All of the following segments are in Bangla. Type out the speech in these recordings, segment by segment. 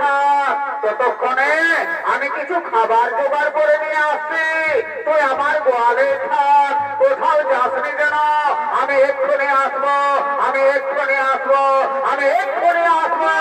থাক, ততক্ষণে আমি কিছু খাবার জোগাড় করে নিয়ে আসছি। তুই আমার গোয়ালে থাক, কোথাও যাসনি যেন। আমি এক্ষুনি আসবো, আমি এক্ষুনি আসবো, আমি এক্ষুনি আসবো।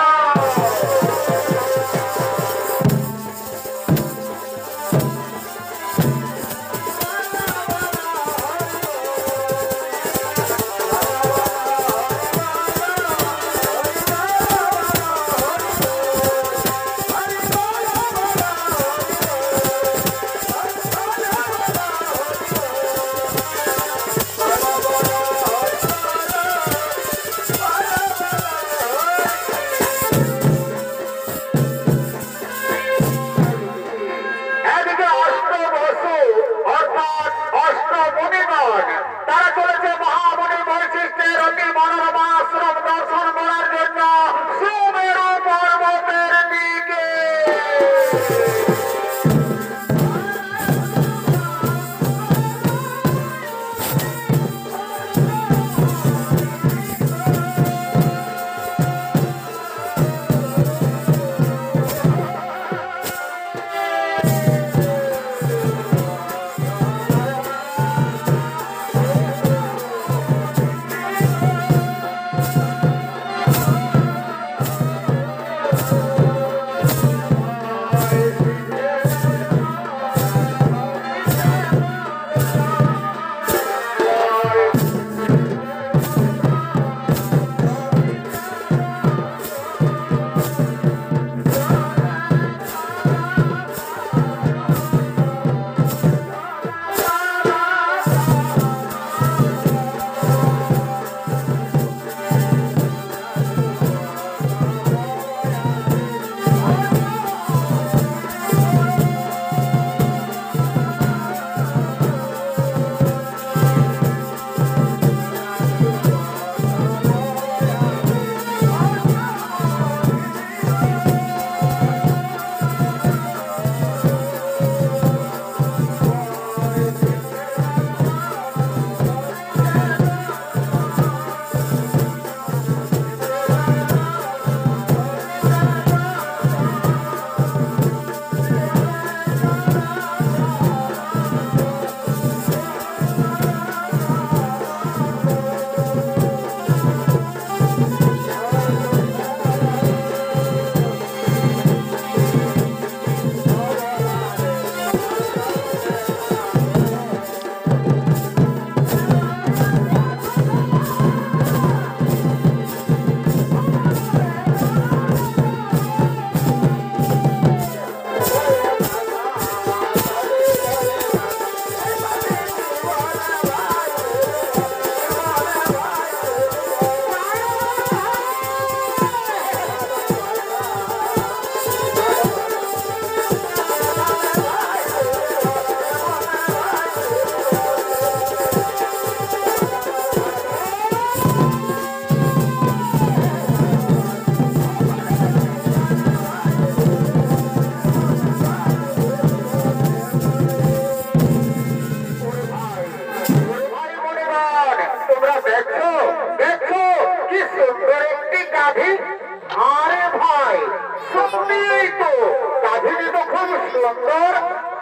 তারা চলেছে মহামণি বৈশিষ্ট্যের অতি মনোরমা আশ্রম দর্শন করার জন্য সুমেরু পর্বতের দিকে। তোমরা দেখছো দেখছো কি সুন্দর একটি গাভী। আরে ভাই সত্যিই তো গাভীটি তো খুব সুন্দর।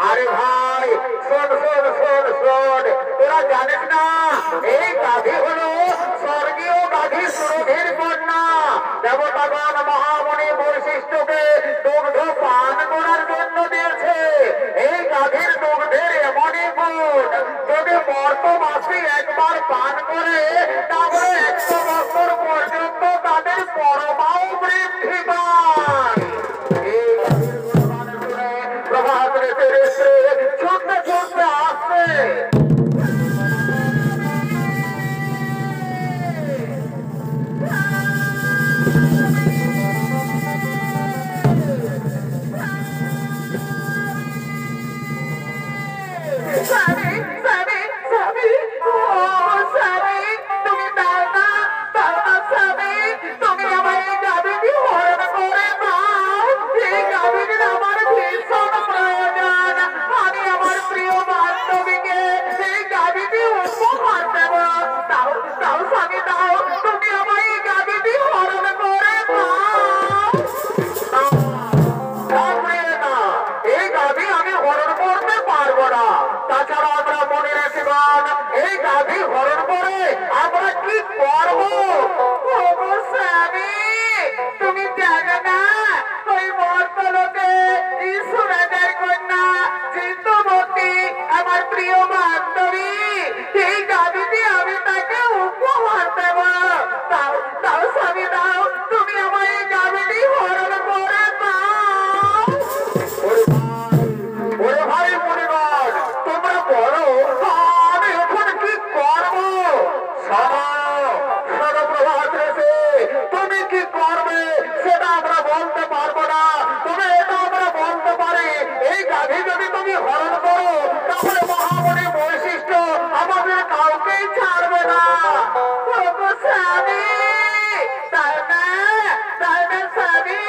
আরে ভাই শোন শোন শোন শোন, তোরা জানিস না এই গাভী হলো স্বর্গীয় গাভী সুরভির কন্যা। দেবতাগণ মহামণি বৈশিষ্ট্যকে দুগ্ধ পান করার জন্য দিয়েছে। এই গাভীর দুগ্ধের এমনই গুণ, যদি মর্তবাসী একবার পান করে তাহলে 100 বছর পর্যন্ত তাদের পরমাও বৃদ্ধি পায়। এই গাভীর গুণগান শুনে প্রভাত রেতে ছুটতে ছুটতে আসছে। প্রিয় বান্ধবী এই গাভীটি আমি তাকে উপহার দেব। দাও দাও স্বামী দাও, তুমি আমার এই গাভীটি হরণ করে দাও। ওরে ভাই মুনিগণ, তোমরা বলো আমি এখন কি করবো? তুমি কি করবে সেটা আমরা বলতে পারবো না, তবে এটা আমরা বলতে পারি এই গাভী যদি তুমি হরণ করো তাহলে মহামণি বৈশিষ্ট্য আমাদের কাউকেই ছাড়বে না। স্বামী তাই না, তাই না স্বামী,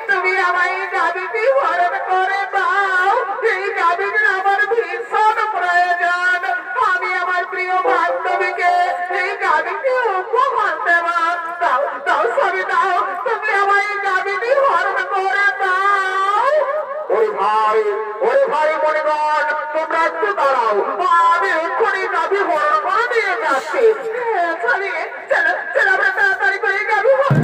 তুমি আমার এই গাভীটি হরণ করে দাও। এই গাভীটির আমার ভীষণ প্রয়োজন। আমি আমার প্রিয় বান্ধবীকে এই গাভীটি উপহার দেব। দাও দাও স্বামী দাও, তুমি আমার এই গাভীটি হরণ করে দাও। ওরে ভাই মনিগণ, তোমরা একটু দাঁড়াও, আমি এক্ষুনি গাভী হরণ করে নিয়ে যাচ্ছি। চলো চলো আমরা তাড়াতাড়ি করে গাভী হরণ।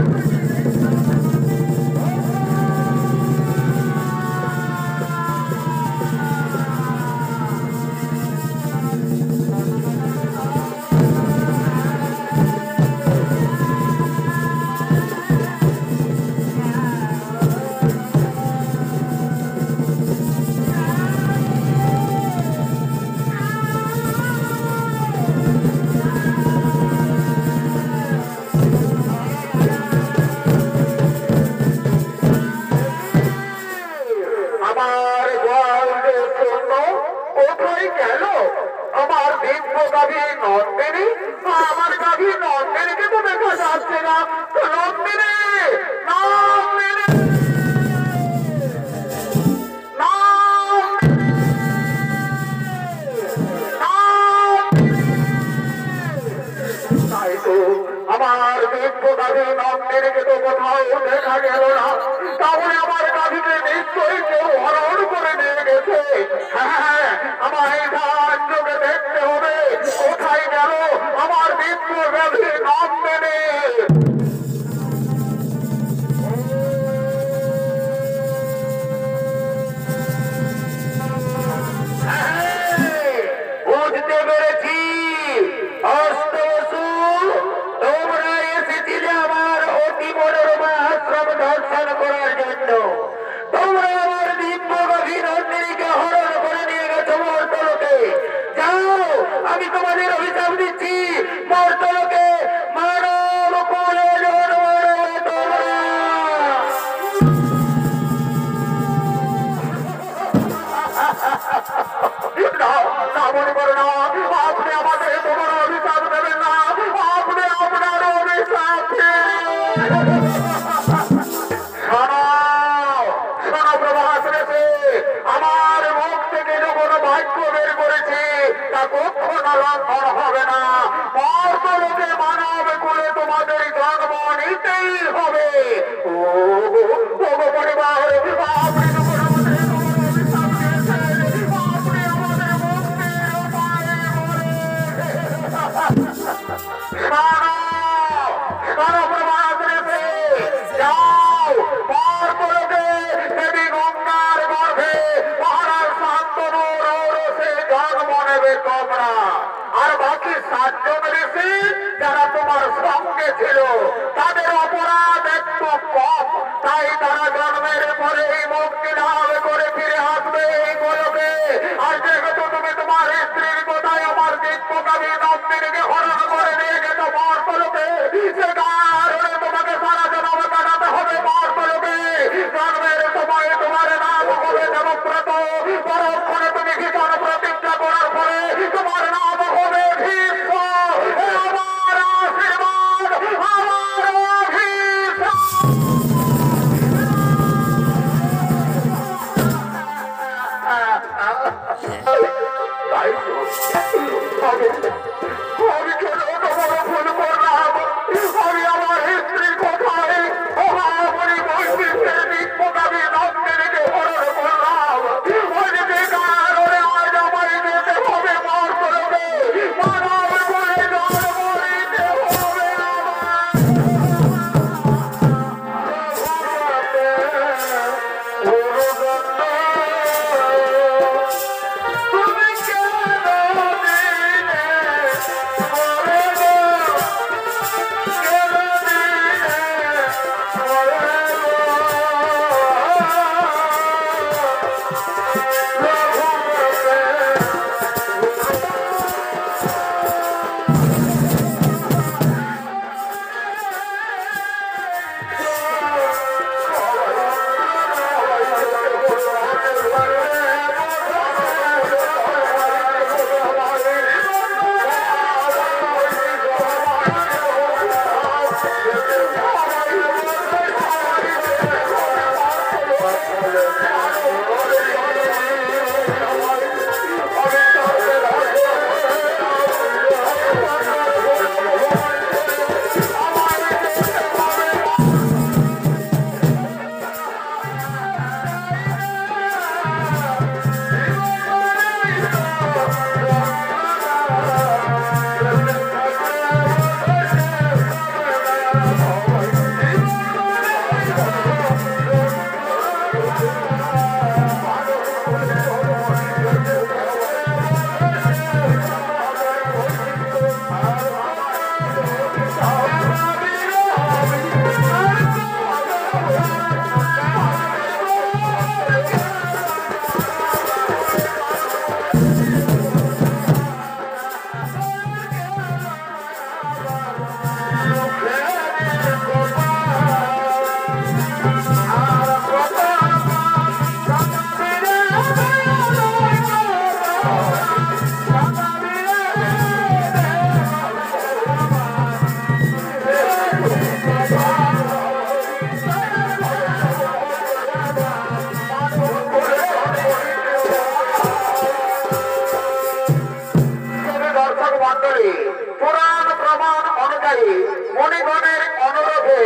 আমার গোয়াল যে শূন্য কোথায় গেল? আমার দিব্য গাভী নন্দিনী, আমার গাভী নন্দিনীকে তো দেখা যাচ্ছে না। নন্দিনী, নন্দিনী, তাই তো আমার দিব্য গাভী নন্দিনীকে তো কোথাও দেখা গেল না। তাহলে আমার গাভীকে নিশ্চয়ই কেউ হরণ করে নিয়ে গেছে। হ্যাঁ, আমার এই ধান চোখে দেখতে হবে কোথায় গেল আমার দিব্য গাভী নন্দিনী। বুঝতে পেরেছি, তোমরা এসেছিলে আমার অতি মনোরমা আশ্রম দর্শন করার জন্য। তোমরা আমার দিব্য গাভী নন্দিনীকে হরণ করে নিয়ে গেছো মর্তলোকে। যাও, আমি তোমাদের অভিশাপ দিচ্ছি, মর্তলোকে মানব কুলে জন্ম নেবে তোমরা। আপনি আমাদের তোমার অভিশাপ দেবেন না, আপনি আপনার অভিশাপ শোনো প্রভাস রেখে আমার মুখ থেকে যখন বাক্য বের করেছি তা কখনো লঙ্ঘন হবে না। মর্তলোকে মানব কুলে তোমাদের জন্ম নিতেই হবে। ও পরিবার, আপনি যখন আমাদের অভিশাপ দিয়েছেন, আপনি আমাদের মুক্তির উপায় শোনো প্রভাস রেখে যাও, মর্তলোকে দেবী গঙ্গার গর্ভে মহারাজ শান্তনু রৌরসে জন্ম নেবে তোমরা। আর বাকি 7 জন ঋষি যারা তোমার সঙ্গে ছিল তাদের অপরাধ একটু কম, তাই তারা জন্মের পরেই মুক্তি লাভ করে ফিরে আসবে এই গোলকে। আর যেহেতু তুমি তোমার স্ত্রীর কোথায় আমার দিব্য গাভী নন্দিনীকে হরণ করে নিয়ে গেছো মর্তলোকে, সে কারণে তোমাকে সারা জন্ম কাটাতে হবে মর্তলোকে। জন্মের সময় তোমার নাম হবে দেবব্রত, পরক্ষণে তুমি ভীষণ প্রতিজ্ঞা করার পরে তোমার নাম হবে ভীষ্ম। আমার আশীর্বাদ, আমার অভিশাপ। তাই তো আমি কেন তোমার ভুল করলাম? আমি আমার স্ত্রী কোথায় মহামণি বৈশিষ্ট্যের দিব্য গাভী নন্দিনীকে হরণ করলাম। ওই যে কারণে আজ আমায় যেতে মণিগণের অনুরোধে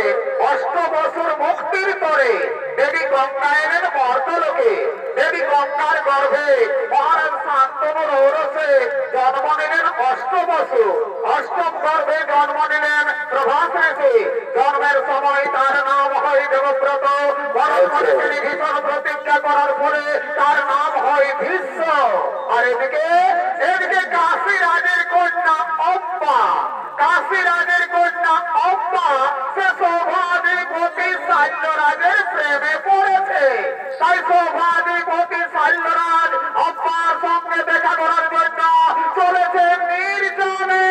8 বছর মুক্তির পরে দেবী গঙ্গা এলেন মর্তলোকে। দেবী গঙ্গার গর্ভে মহারাজ শান্তনুর ঔরসে জন্ম নিলেন 8 বছর। 8ম গর্ভে জন্ম নিলেন প্রভাসে। জন্মের সময় তার নাম হয় দেবব্রত। পরক্ষণে তিনি ভীষণ প্রতিজ্ঞা করার পরে তার নাম হয় ভীষ্ম। আর এদিকে কাশী রাজের কন্যা অম্বা। কাশী রাজের কন্যা অম্বা সে সৌভাধিপতি শাল্যরাজের প্রেমে পড়েছে। তাই সৌভাধিপতি শাল্যরাজ অম্বার সঙ্গে দেখা করার জন্য চলেছে নির্জনে।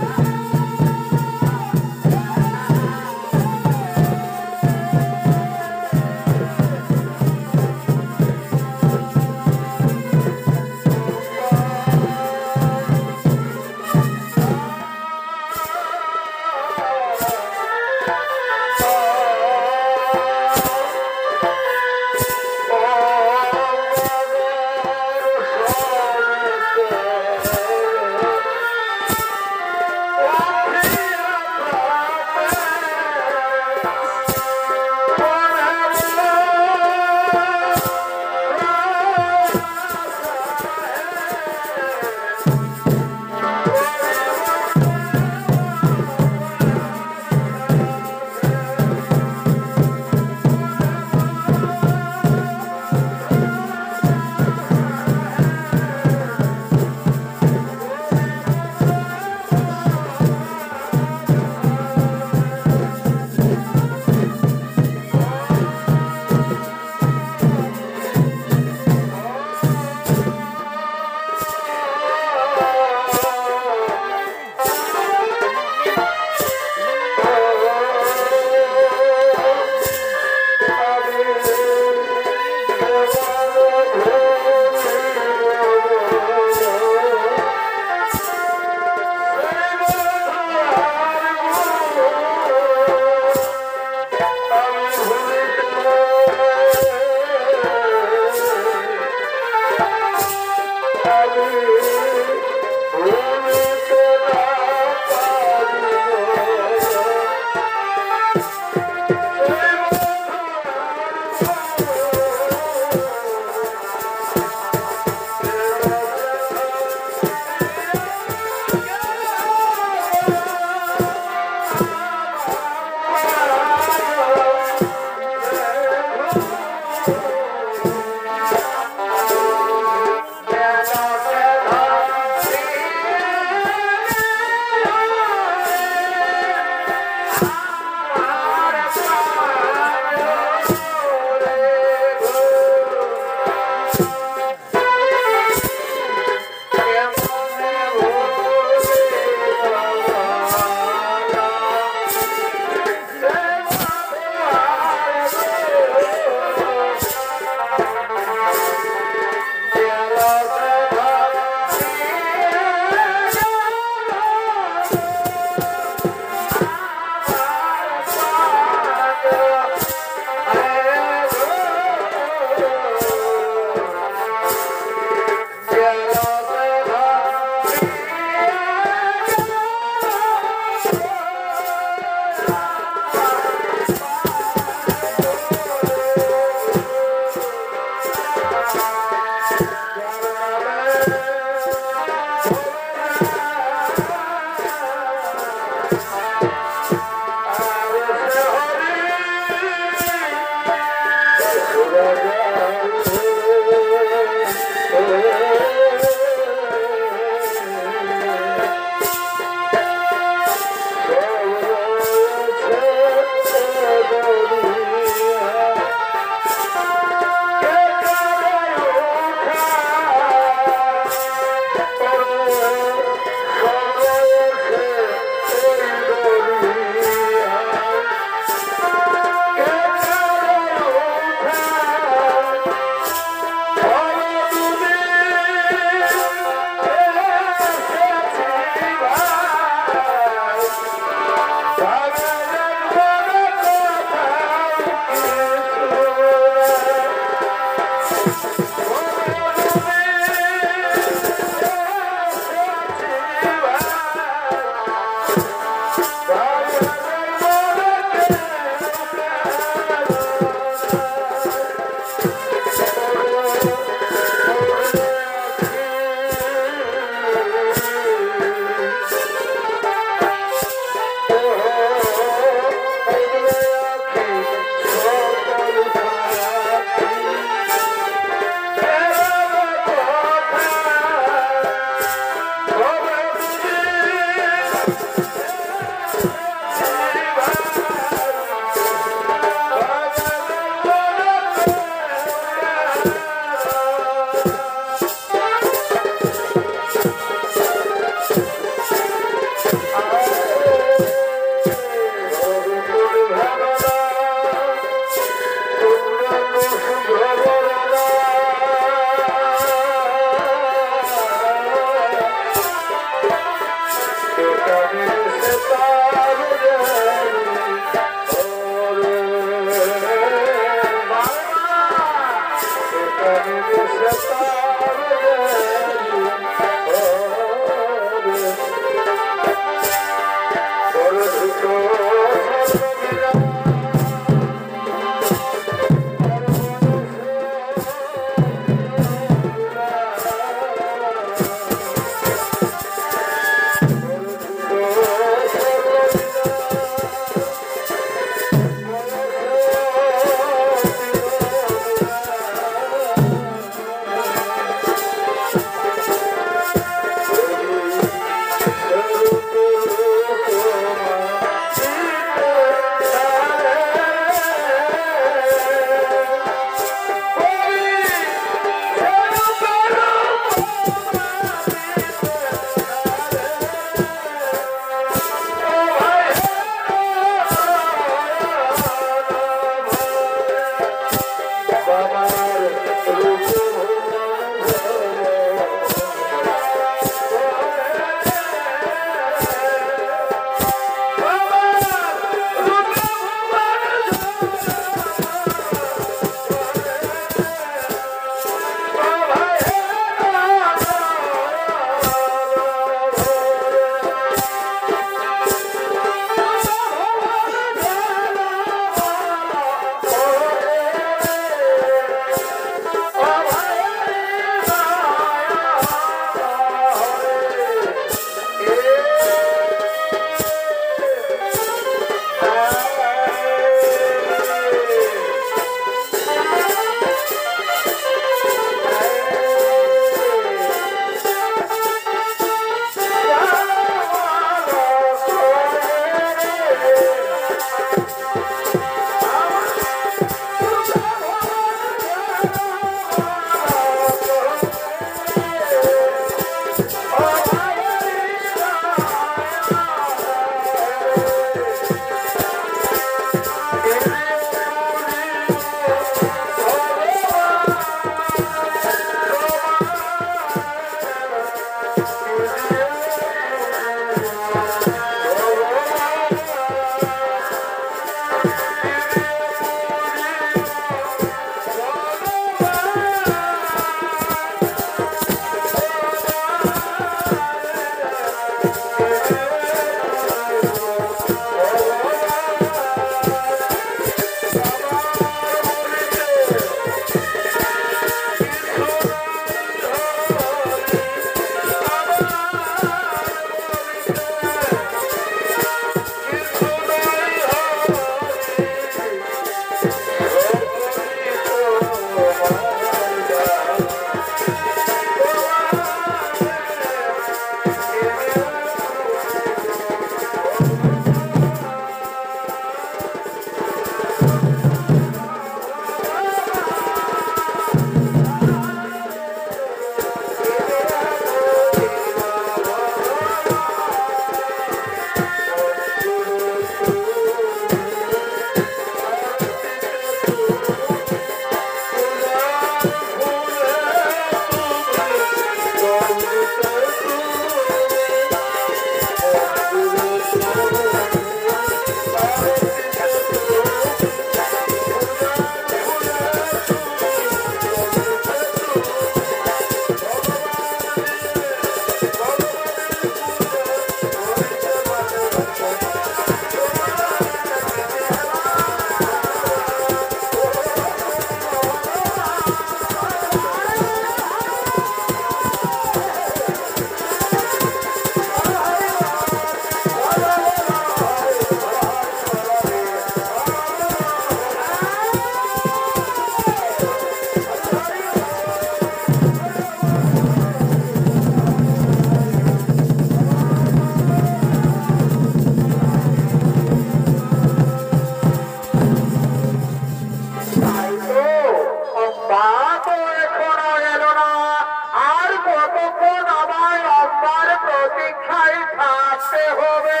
আমার প্রতীক্ষায় থাকতে হবে।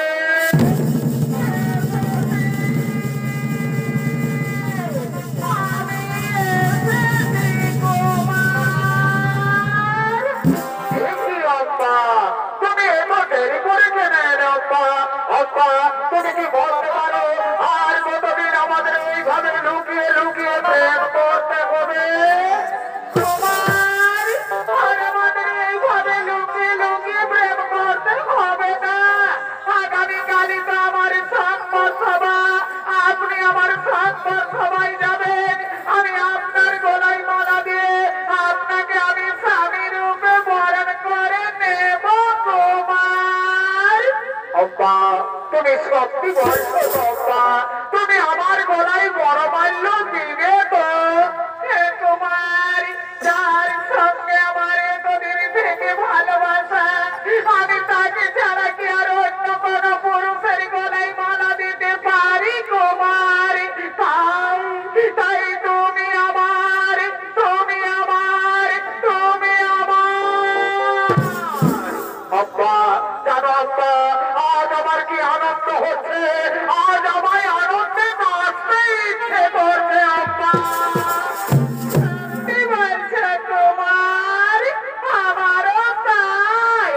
তুমি এত দেরি করে কেন এলে অব্বা? অব্বা, তুমি কি বলতে পারো আর কতদিন আমাদের এইভাবে লুকিয়ে লুকিয়ে প্রেম করতে হবে? তোমার আর আমাদের এইভাবে লুকিয়ে লুকিয়ে প্রেম করতে হবে না। আগামীকালই তো আমার সংবাদ সভা, আপনি আমার সংবাদ সভায় যাবেন। আমি আপনার গলায় মালা দিয়ে আপনাকে আমি স্বামী রূপে বরণ করে নেব। তোমার অব্বা, তুমি সত্যি বলছো অব্বা? তুমি আমার গলায় বড় মাল্য দিবে তো? তোমার যার সঙ্গে আমার এতদিন থেকে ভালোবাসা, আমি তাকে ছাড়া কি আর অন্য কোনো পুরুষের গলায় মালা দিতে পারি কুমার? তাই তুমি আমার, তুমি আমার, তুমি আমার। আব্বা, জানো আব্বা, আজ আমার কি আনন্দ হচ্ছে, আজ আমায় আনন্দে নাচতে ইচ্ছে করছে আব্বা। কি বলছে তোমার? আমারও তাই,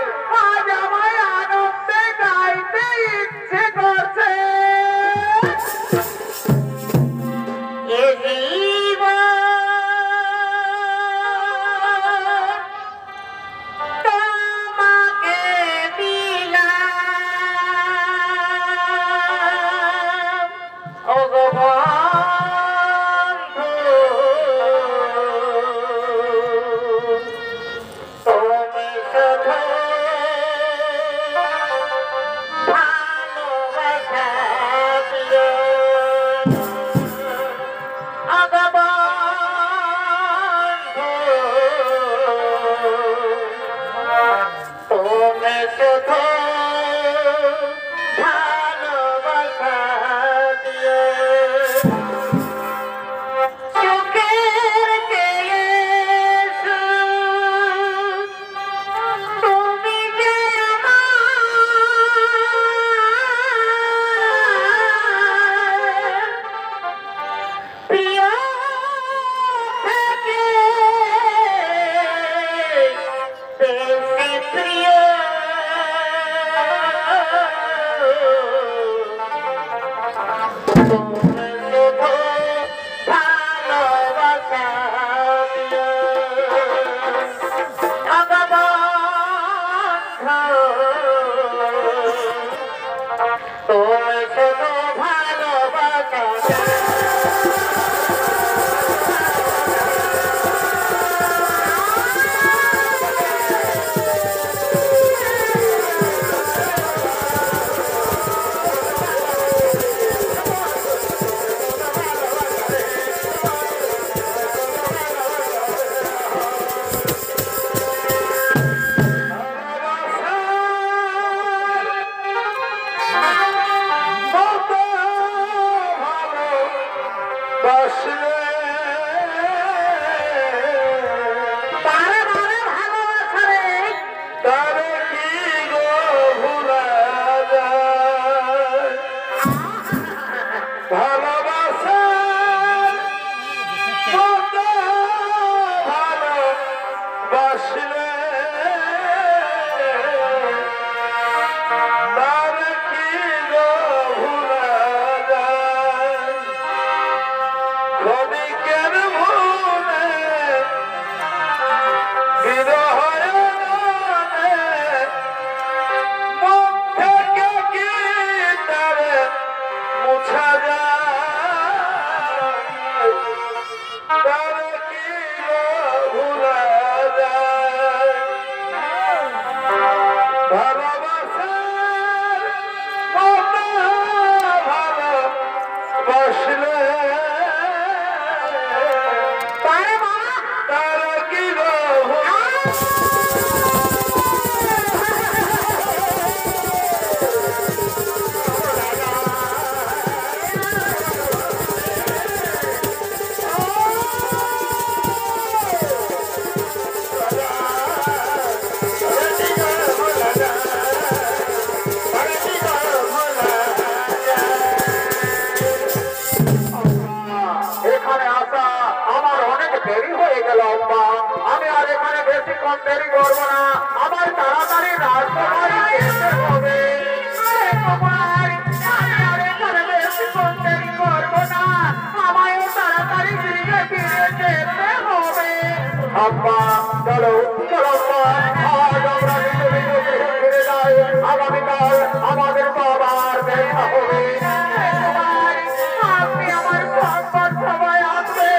আজ আমায় আনন্দে গাইতে ইচ্ছে করছে। এ জীবন তোমাকে দিলাম, ওগো বন্ধু, তুমি শুধু ভালোবাসা দিও। ওগো বন্ধু, তুমি শুধু ভালোবাসা দিও। চোখের চেয়ে সুখ, তুমি যে আমার প্রিয় থেকে বেশি প্রিয়। তুমি শুধু ভালোবাসা দিও। তুমি শুধু ভালোবাসা আম্মা চলো চলো আম্মা আজ আমরা নিজ নিজ গৃহে ফিরে যাই আগামীকাল আমাদের বাবার দেখা হবে আপনি আমার সংবাদ সবাই আসবে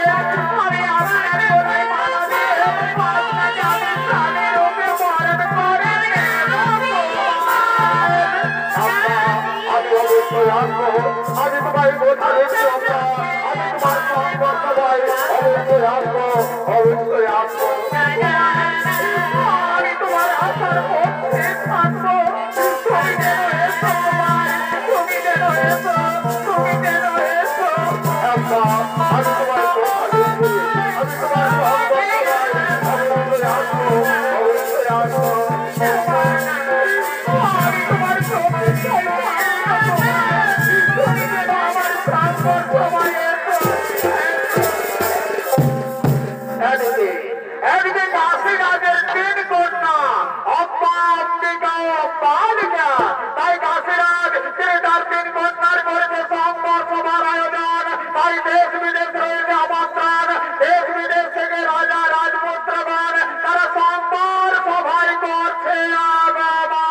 আমি আপনার কোথায় মারা দিয়ে আপনাকে আমি প্রাণের ওপরে মরণ করে আমি অবশ্যই আসবো আমি তোমায় কথা দিচ্ছি আম্মা আমি তোমার সংবাদ সবাই অবশ্যই আসবো অবশ্যই আসবো আমি তোমার আশার পক্ষে থাকবো তুমি যেন এসো তুমি যেন এসো তুমি যেন এসো আম্মা আমি তোমার কথা দিচ্ছি আমি তোমার সংবাদ সবাই অবশ্যই আসবো অবশ্যই আসবো আমি তোমার চোখে তুমি যেন আমার সংবাদ সবাই এদিকে কাশীরাজের তিন কন্যা অম্মা অম্বিকা ও বালিকা তাই কাশীরাজ তিনি তার তিন কন্যার করেছে সংবাদ সভার আয়োজন তাই দেশ বিদেশ রয়েছে আমন্ত্রণ দেশ বিদেশ থেকে রাজা রাজপুত্রগণ তারা সংবাদ সভায় করছে আগমন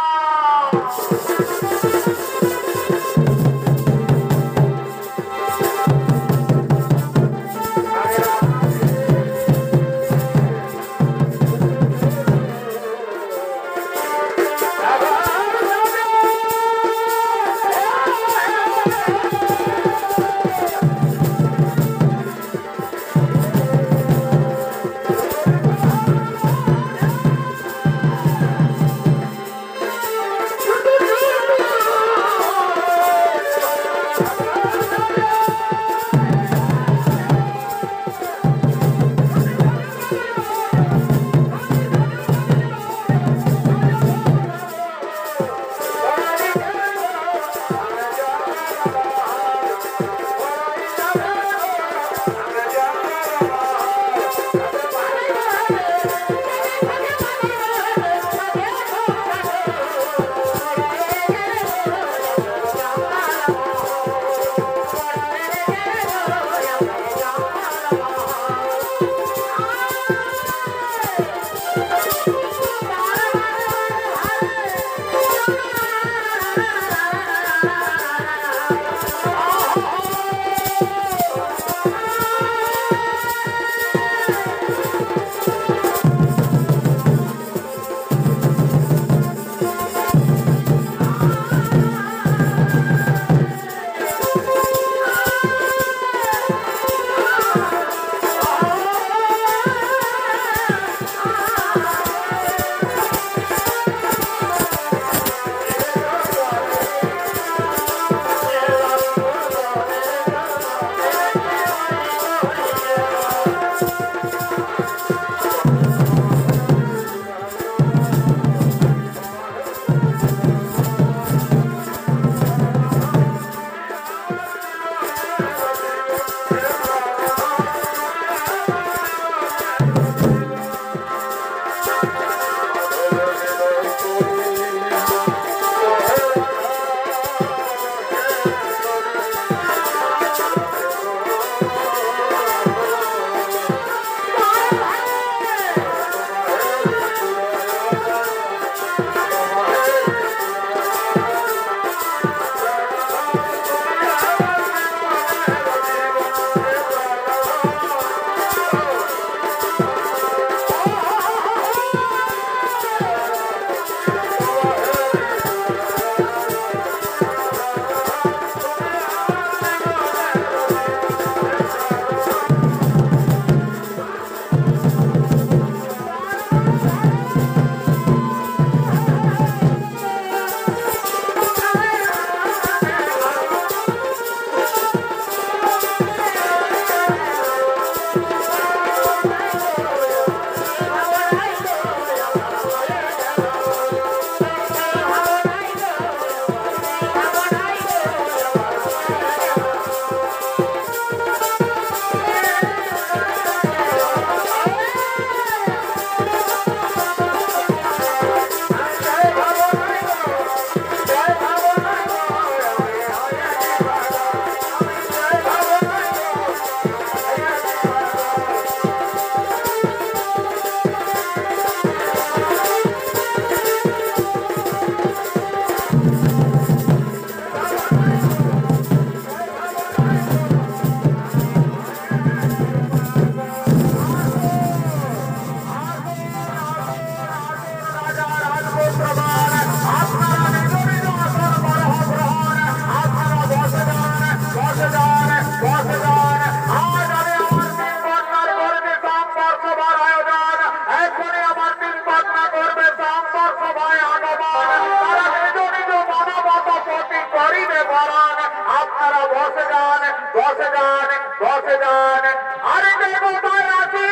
যান, বসে যান, বসে যান। আরে দেবতার রাশি,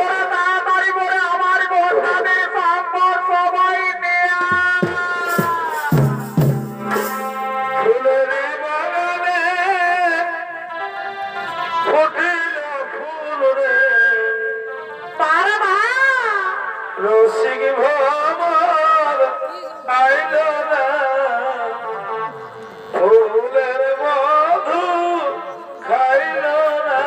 ওরা তাড়াতাড়ি করে আমার গোসাদের সম্পদ সবাই নেয়া। ফুলের বাগানে ফুটিল ফুল রে, রসিক ভ্রমর আইল না, ফুলের মধু খাইল না।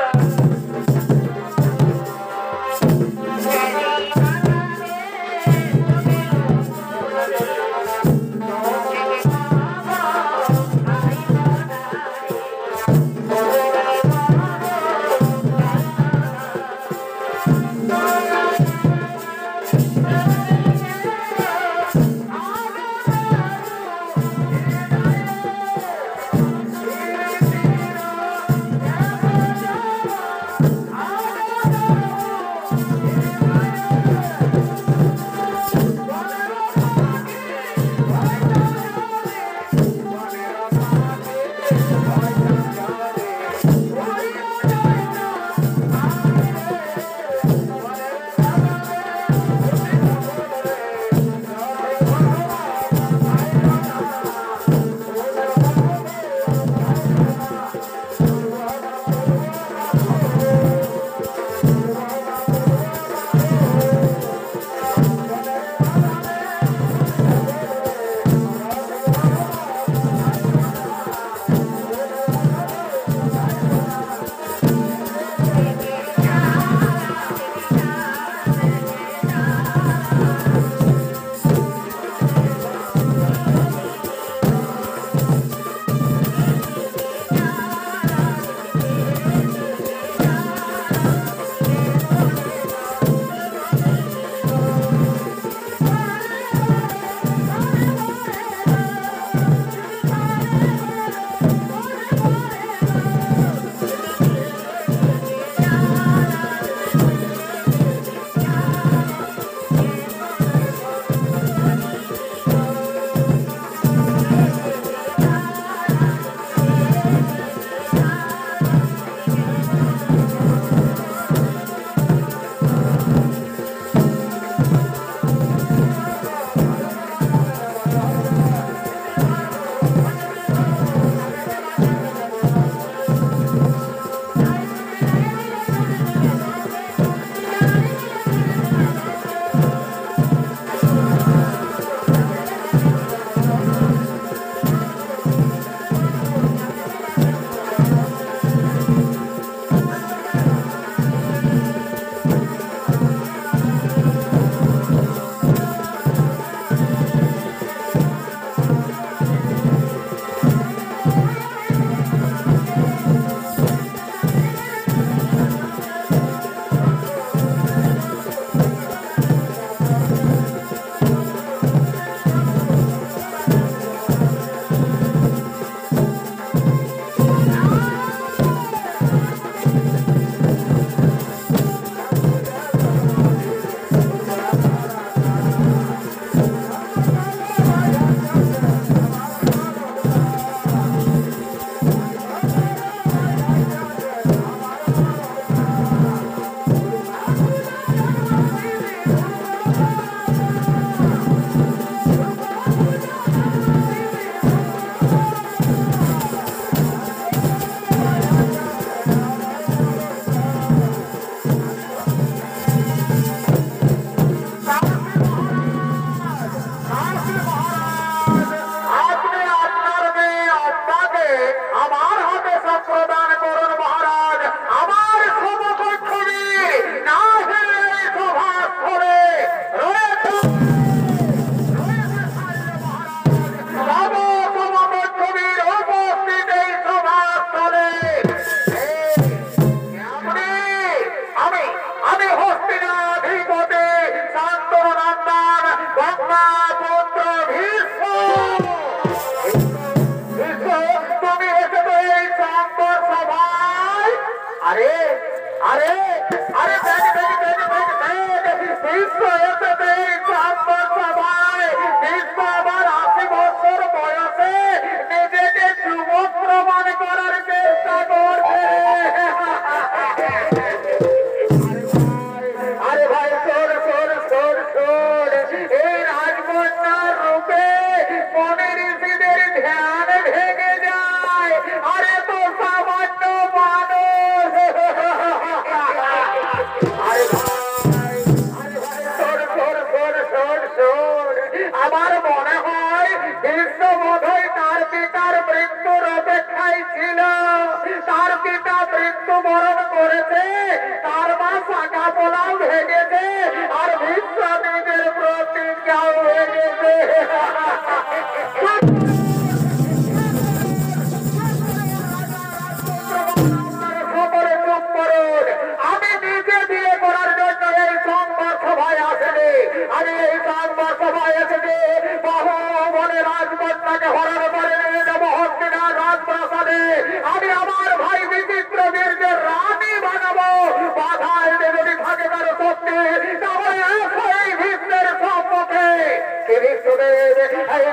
রাজপথটাকে হরণ করে নিয়ে যাবো হস্তিনার রাজপ্রাসাদে। আমি আমার ভাই বিচিত্র বীরদের রানী বানাবো। বাধা এনে যদি থাকে কারো শক্তি, তাহলে এই ভীষ্মের সম্মুখে কৃষ্ণদেব এই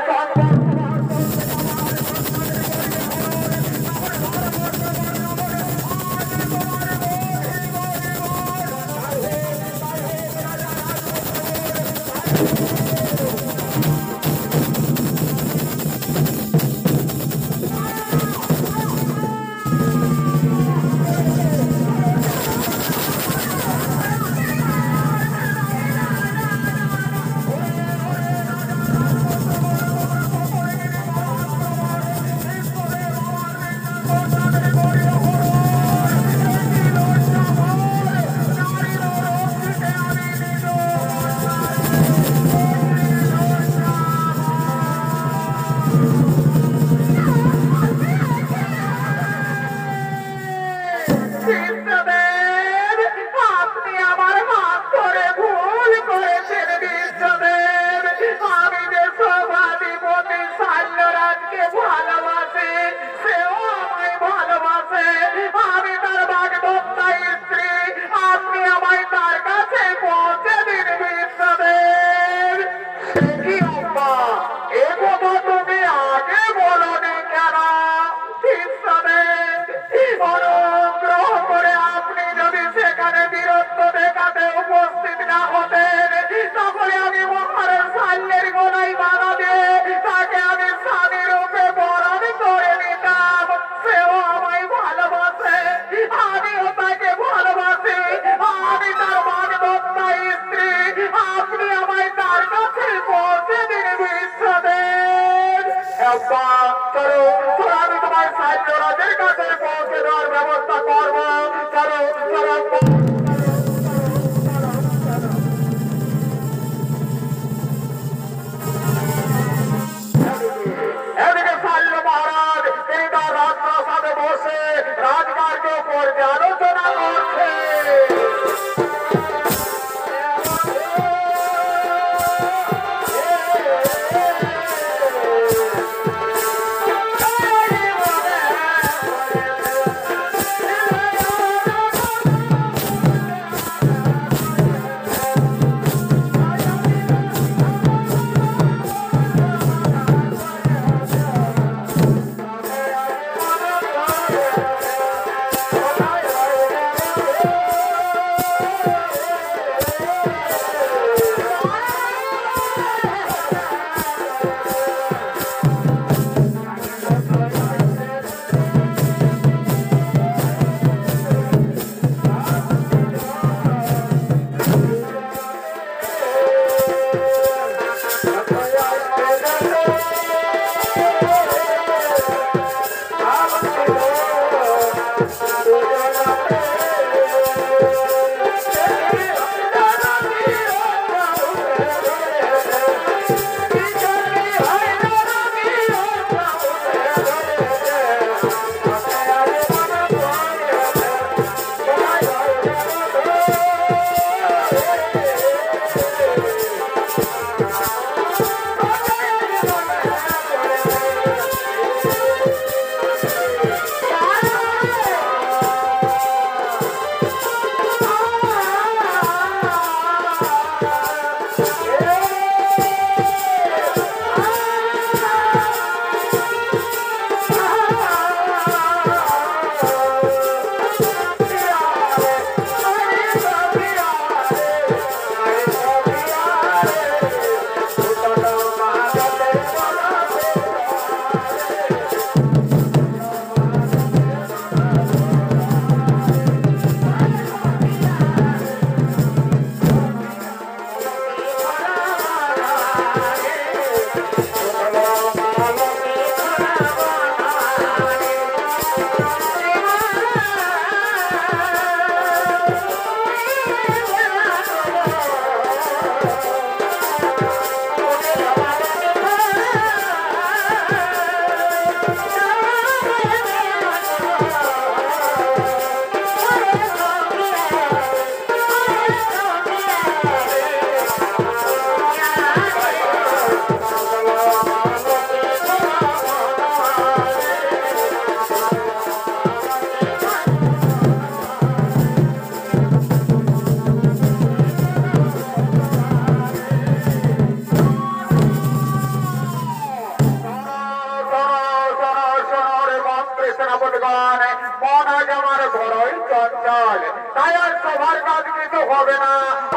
সেনাপতিগণ, মন আজ আমার বড়ই চঞ্চল, তাই আর সবার কাজ কিছু হবে না।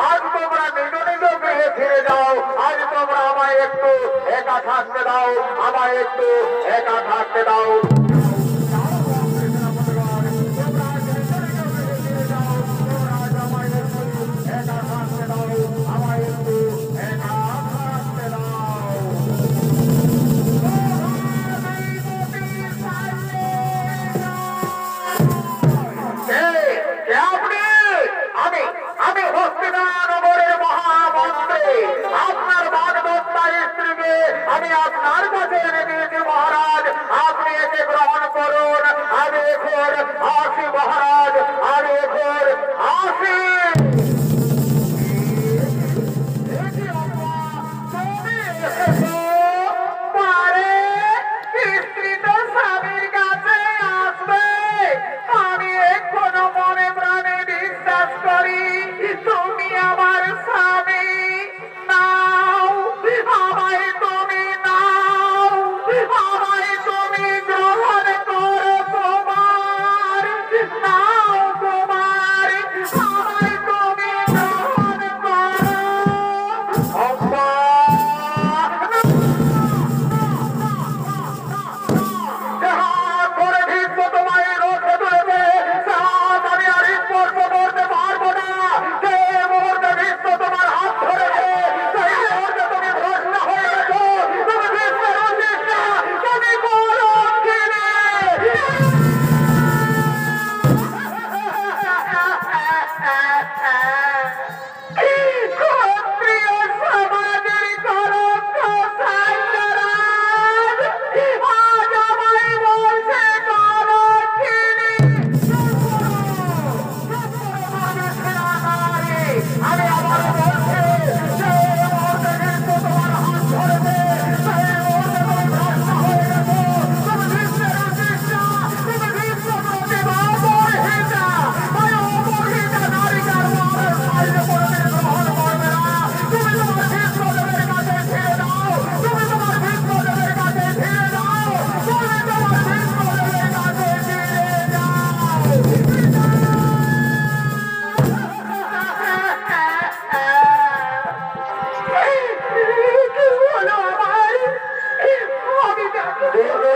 আজ তোমরা নিজ নিজ গৃহে ফিরে যাও। আজ তোমরা আমায় একটু একা থাকতে দাও, আমায় একটু একা থাকতে দাও। আমি হস্তিনানগরের মহামন্ত্রী, আপনার বাগদত্তা স্ত্রীকে আমি আপনার কাছে এনে দিয়েছি মহারাজ, আপনি একে গ্রহণ করুন। আমি এখন আসি মহারাজ, আমি এখন আসি। স্ত্রী তো স্বামীর কাছে আসবে, আমি এখনো মনে প্রাণে বিশ্বাস করি তুমি আমার স্বামী। নাও আমায়, তুমি নাও আমায়, তুমি গ্রহণ করো তোমার, নাও তোমার, আমায় তুমি গ্রহণ করো। অম্বা করে ভীষ্ম তোমায় রক্ষে তুলেছে, আমি আর স্পর্শ করতে পারবো না। যে মুহূর্তে ভীষ্ম তোমার হাত ধরেছে, সেই মুহূর্তে তুমি ভ্রষ্ট হয়ে গেছো। তুমি ভীষ্মের অশিষ্টা, তুমি কলঙ্কিনী। ক্ষত্রিয় সমাজের কলঙ্ক সাইন্দারাজ আজ আমায় বলছে কলঙ্কিনী। আমি আবার বলছি, যে মুহূর্তে ভীষ্ম তোমার হাত ধরেছে, সেই মুহূর্তে তুমি ভ্রষ্ট হয়ে গেছো। তুমি ভীষ্মের অশিষ্টা, তুমি ভীষ্ম প্রতিভা অপরহিতা। ওই অপরহিতা নারিকার মারের সাইডে কোনোদিন গ্রহণ করবে না। তুমি তোমার ভীষ্মদেবের কাছে ফিরে যাও, তুমি তোমার ভীষ্মদেবের কাছে ফিরে যাও, তুমি তোমার ভীষ্মদেবের কাছে ফিরে যাও। কি হলো আমার? আমি যাকে ধরে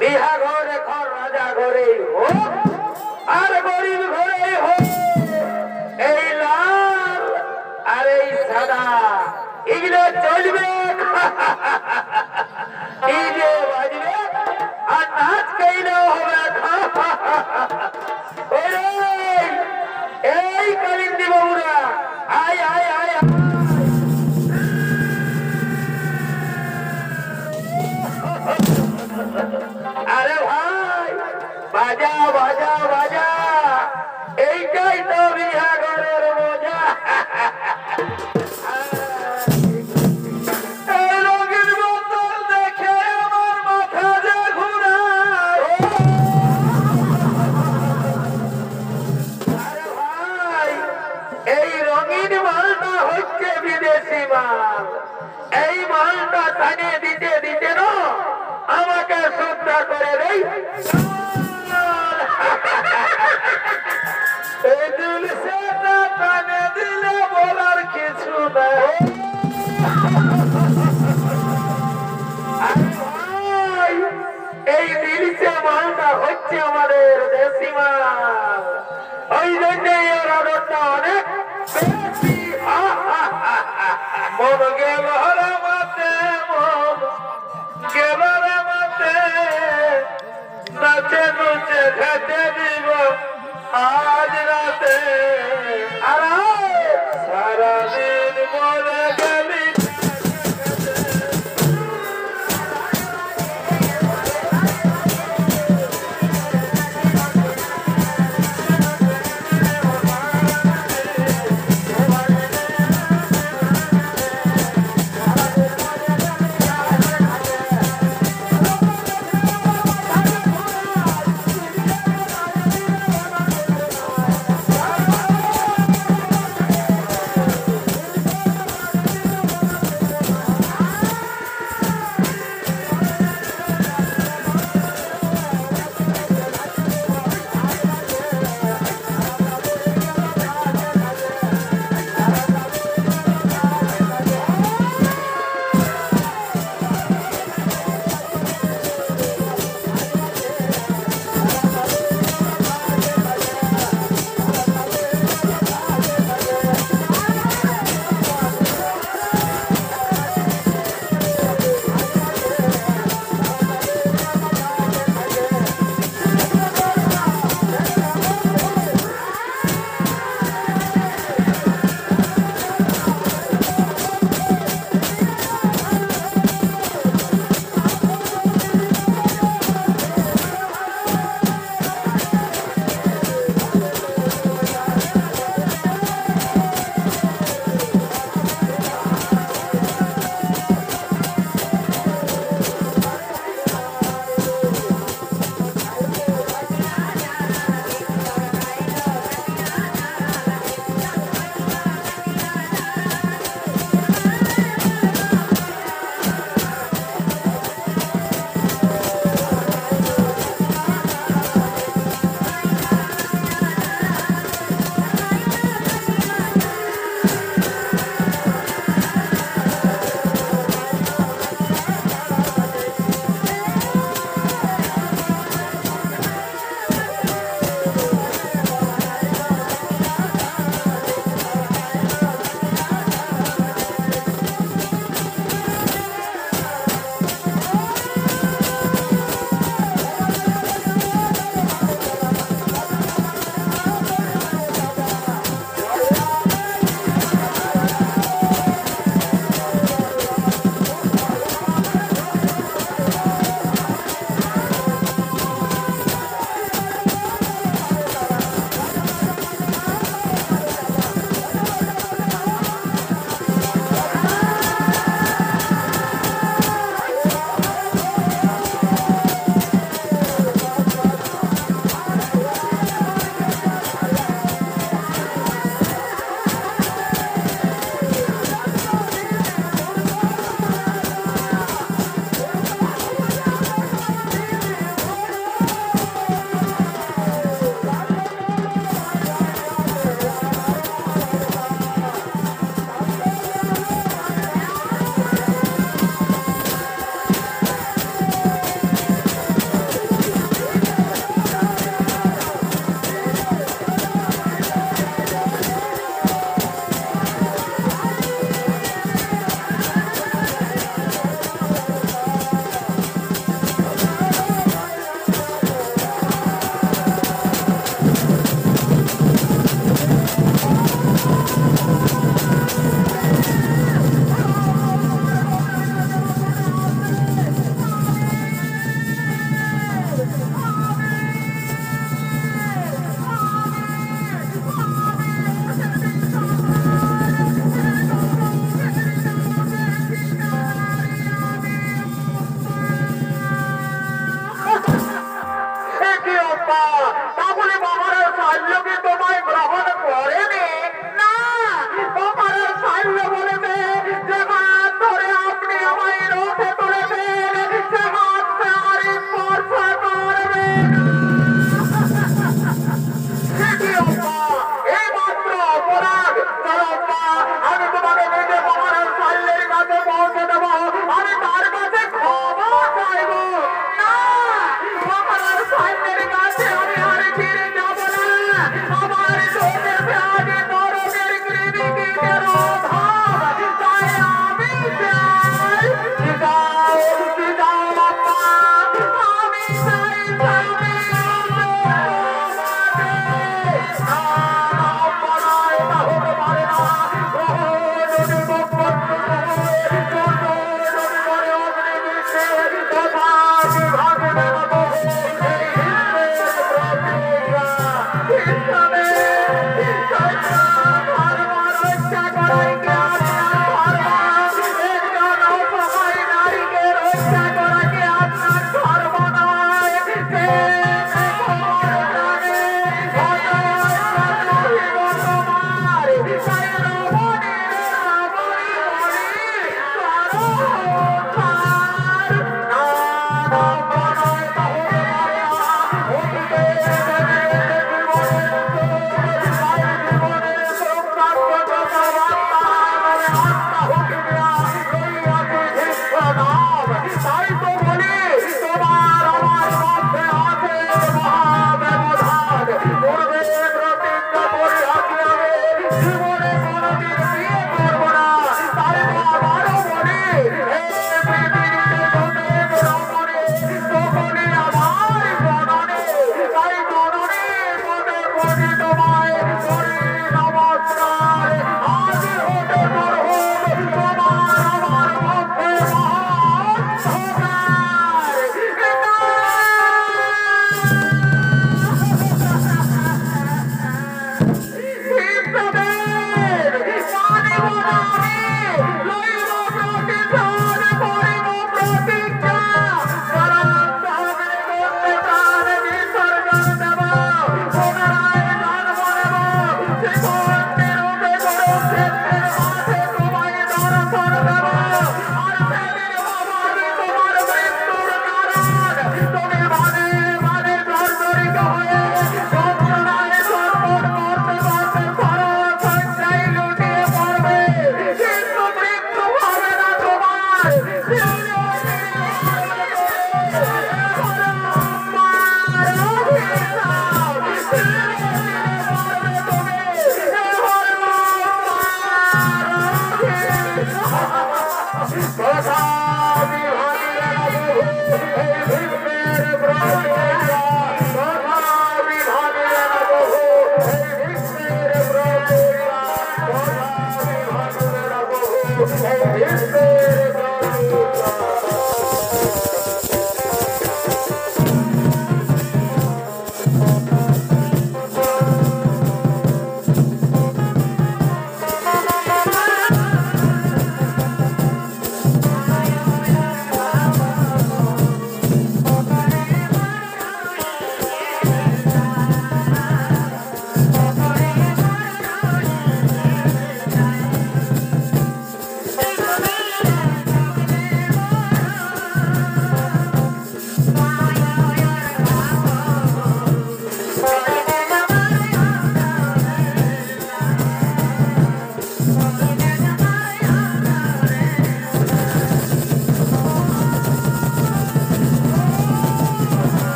বিহা ঘরে ঘর রাজা ঘরে হোক আর গরিব ঘরে হোক, এই লাল আর এই সাদা এগুলো চলবে। ডিজে বাজবে আর নাচ গাইলেও হবে। এই কালিন্দি বাবুরা আয় আয় আয়। মাল। এই মালটা টানে দিতে দিতে না আমাকে শ্রদ্ধা করে দেই। এই দিল সেটা টানে দিলে বলার কিছু নেই। এই দিলসে মালটা হচ্ছে আমাদের দেশি মাল, ওই জন্যই ওর আদরটা অনেক বেশি। মন গেল রে মাতে, মন গেল রে মাতে, নাচে নুচে খেতে দিব আজ রাতে। আর সারাদিন মরে গেলি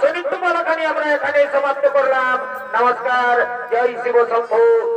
চরিত্র মালাখানি আমরা এখানে সমাপ্ত করলাম। নমস্কার, জয় শিব শম্ভু।